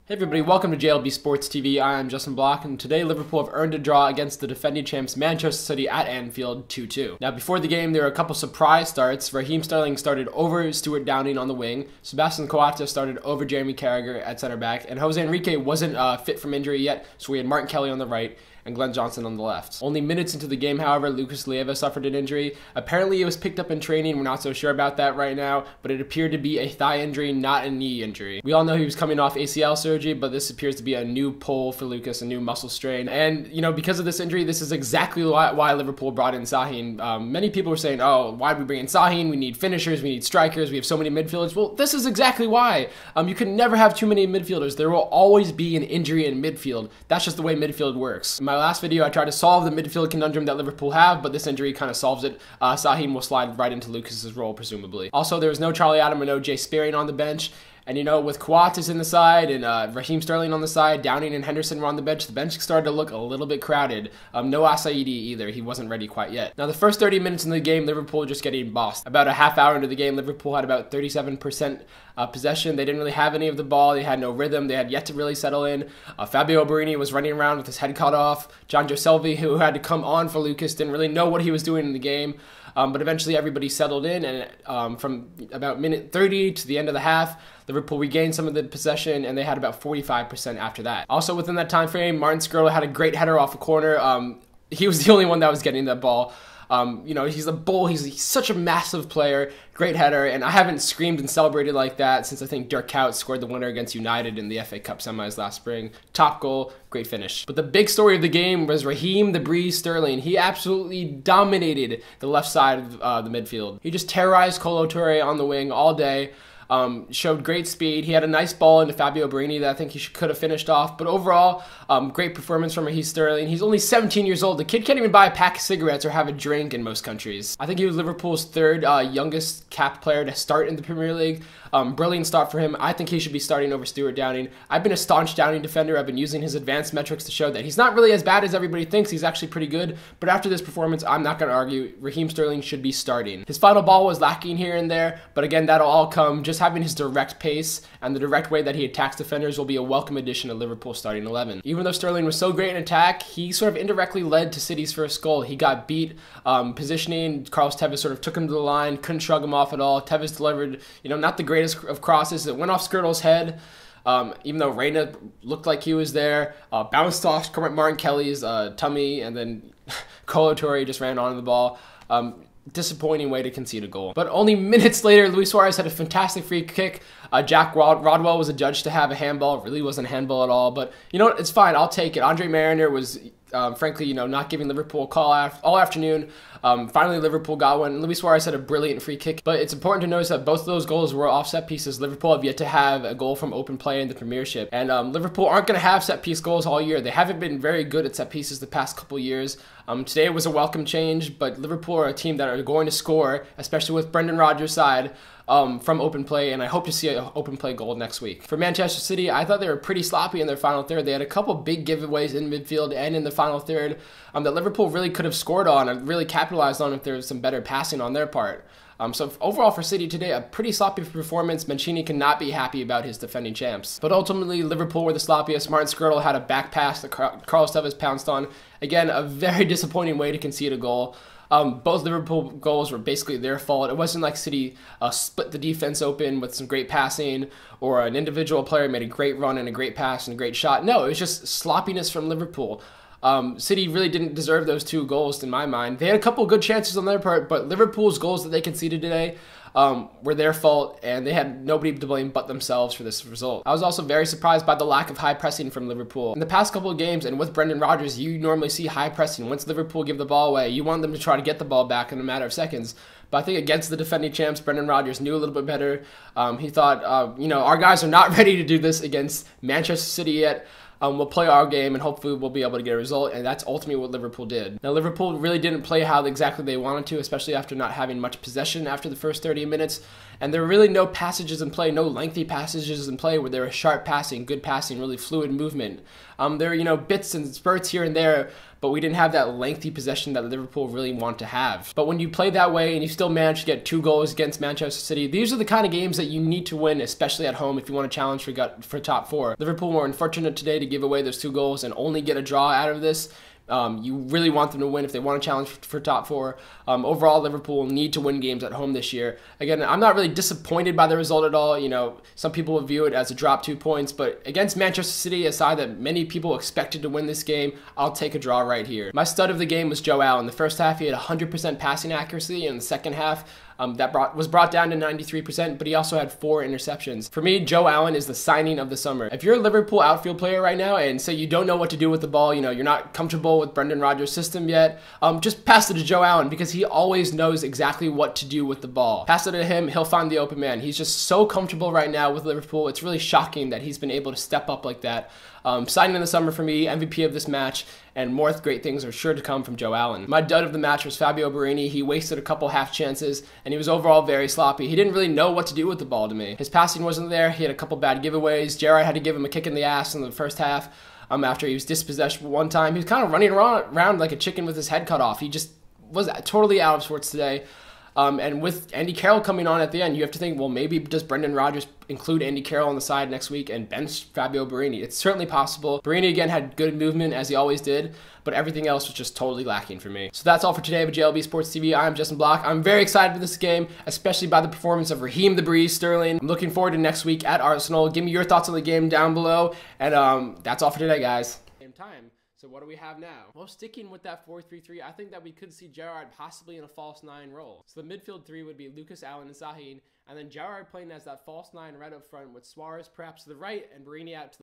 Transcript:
Hey everybody, welcome to JLB Sports TV. I am Justin Block, and today Liverpool have earned a draw against the defending champs Manchester City at Anfield 2-2. Now before the game, there were a couple surprise starts. Raheem Sterling started over Stuart Downing on the wing, Sebastian Coates started over Jeremy Carragher at center back, and Jose Enrique wasn't fit from injury yet, so we had Martin Kelly on the right and Glenn Johnson on the left. Only minutes into the game, however, Lucas Leiva suffered an injury. Apparently it was picked up in training, we're not so sure about that right now, but it appeared to be a thigh injury, not a knee injury. We all know he was coming off ACL surgery, but this appears to be a new pull for Lucas, a new muscle strain. And, because of this injury, this is exactly why Liverpool brought in Sahin. Many people were saying, oh, why did we bring in Sahin? We need finishers, we need strikers, we have so many midfielders. Well, this is exactly why. You can never have too many midfielders. There will always be an injury in midfield. That's just the way midfield works. In my last video, I tried to solve the midfield conundrum that Liverpool have, but this injury kind of solves it. Sahin will slide right into Lucas's role, presumably. Also, there was no Charlie Adam or no Jay Spearing on the bench. And, with Coates in the side and Raheem Sterling on the side, Downing and Henderson were on the bench started to look a little bit crowded. No Asaidi either. He wasn't ready quite yet. Now, the first 30 minutes in the game, Liverpool were just getting bossed. About a half hour into the game, Liverpool had about 37% possession. They didn't really have any of the ball. They had no rhythm. They had yet to really settle in. Fabio Borini was running around with his head cut off. John Joe Selvi, who had to come on for Lucas, didn't really know what he was doing in the game. But eventually everybody settled in, and from about minute 30 to the end of the half, Liverpool regained some of the possession, and they had about 45% after that. Also within that time frame, Martin Skirtle had a great header off a corner. He was the only one that was getting that ball. He's a bull. He's such a massive player, great header, and I haven't screamed and celebrated like that since I think Dirk Kuyt scored the winner against United in the FA Cup semis last spring. Top goal, great finish. But the big story of the game was Raheem "The Breeze" Sterling. He absolutely dominated the left side of the midfield. He just terrorized Kolo Touré on the wing all day. Showed great speed. He had a nice ball into Fabio Borini that I think he could have finished off. But overall, great performance from Raheem Sterling. He's only 17 years old. The kid can't even buy a pack of cigarettes or have a drink in most countries. I think he was Liverpool's third youngest capped player to start in the Premier League. Brilliant start for him. I think he should be starting over Stuart Downing. I've been a staunch Downing defender. I've been using his advanced metrics to show that he's not really as bad as everybody thinks. He's actually pretty good. But after this performance, I'm not going to argue. Raheem Sterling should be starting. His final ball was lacking here and there, but again, that'll all come. Just having his direct pace and the direct way that he attacks defenders will be a welcome addition to Liverpool's starting 11. Even though Sterling was so great in attack, he sort of indirectly led to City's first goal. He got beat positioning. Carlos Tevez sort of took him to the line, couldn't shrug him off at all. Tevez delivered, not the greatest of crosses. It went off Skirtle's head. Even though Reina looked like he was there, bounced off Martin Kelly's tummy, and then Kolo Touré just ran onto the ball. Disappointing way to concede a goal. But only minutes later, Luis Suarez had a fantastic free kick. Jack Rodwell was adjudged to have a handball. It really wasn't a handball at all. But you know what? It's fine. I'll take it. Andre Mariner was, frankly, not giving Liverpool a call all afternoon. Finally, Liverpool got one. Luis Suarez had a brilliant free kick. But it's important to notice that both of those goals were off set pieces. Liverpool have yet to have a goal from open play in the Premiership. And Liverpool aren't going to have set piece goals all year. They haven't been very good at set pieces the past couple years. Today it was a welcome change, but Liverpool are a team that are going to score, especially with Brendan Rodgers' side, from open play, and I hope to see an open play goal next week. For Manchester City, I thought they were pretty sloppy in their final third. They had a couple big giveaways in midfield and in the final third that Liverpool really could have scored on and really capitalized on if there was some better passing on their part. So overall for City today, a pretty sloppy performance. Mancini cannot be happy about his defending champs. But ultimately, Liverpool were the sloppiest. Martin Skirtle had a back pass that Carlos Tevez pounced on. Again, a very disappointing way to concede a goal. Both Liverpool goals were basically their fault. It wasn't like City split the defense open with some great passing, or an individual player made a great run and a great pass and a great shot. No, it was just sloppiness from Liverpool. City really didn't deserve those two goals in my mind. They had a couple good chances on their part, but Liverpool's goals that they conceded today were their fault, and they had nobody to blame but themselves for this result. I was also very surprised by the lack of high pressing from Liverpool. In the past couple of games, and with Brendan Rodgers, you normally see high pressing. Once Liverpool give the ball away, you want them to try to get the ball back in a matter of seconds. But I think against the defending champs, Brendan Rodgers knew a little bit better. He thought, our guys are not ready to do this against Manchester City yet. We'll play our game, and hopefully we'll be able to get a result, and that's ultimately what Liverpool did. Now, Liverpool really didn't play how exactly they wanted to, especially after not having much possession after the first 30 minutes, and there were really no passages in play, no lengthy passages in play where there was sharp passing, good passing, really fluid movement. There were, bits and spurts here and there, but we didn't have that lengthy possession that Liverpool really want to have. But when you play that way and you still manage to get 2 goals against Manchester City, these are the kind of games that you need to win, especially at home if you want to challenge for top 4. Liverpool were unfortunate today to give away those 2 goals and only get a draw out of this. You really want them to win if they want to challenge for top 4. Overall, Liverpool will need to win games at home this year. Again, I'm not really disappointed by the result at all. You know, some people will view it as a drop 2 points, but against Manchester City, a side that many people expected to win this game, I'll take a draw right here. My stud of the game was Joe Allen. The first half, he had 100% passing accuracy, and the second half, that was brought down to 93%, but he also had 4 interceptions. For me, Joe Allen is the signing of the summer. If you're a Liverpool outfield player right now and say you don't know what to do with the ball, you know, you're not comfortable with Brendan Rodgers' system yet, just pass it to Joe Allen because he always knows exactly what to do with the ball. Pass it to him, he'll find the open man. He's just so comfortable right now with Liverpool. It's really shocking that he's been able to step up like that. Signing in the summer for me, MVP of this match, and more great things are sure to come from Joe Allen. My dud of the match was Fabio Borini. He wasted a couple half chances, and he was overall very sloppy. He didn't really know what to do with the ball to me. His passing wasn't there. He had a couple bad giveaways. Gerrard had to give him a kick in the ass in the first half after he was dispossessed one time. He was kind of running around like a chicken with his head cut off. He just was totally out of sorts today. And with Andy Carroll coming on at the end, you have to think, well, maybe does Brendan Rodgers include Andy Carroll on the side next week and bench Fabio Borini? It's certainly possible. Borini, again, had good movement, as he always did, but everything else was just totally lacking for me. So that's all for today with JLB Sports TV. I'm Justin Block. I'm very excited for this game, especially by the performance of Raheem the Breeze Sterling. I'm looking forward to next week at Arsenal. Give me your thoughts on the game down below. And that's all for today, guys. Same time. So what do we have now? Well, sticking with that 4-3-3, I think that we could see Gerrard possibly in a false 9 role. So the midfield 3 would be Lucas, Allen, and Sahin, and then Gerrard playing as that false 9 right up front with Suarez perhaps to the right and Borini out to the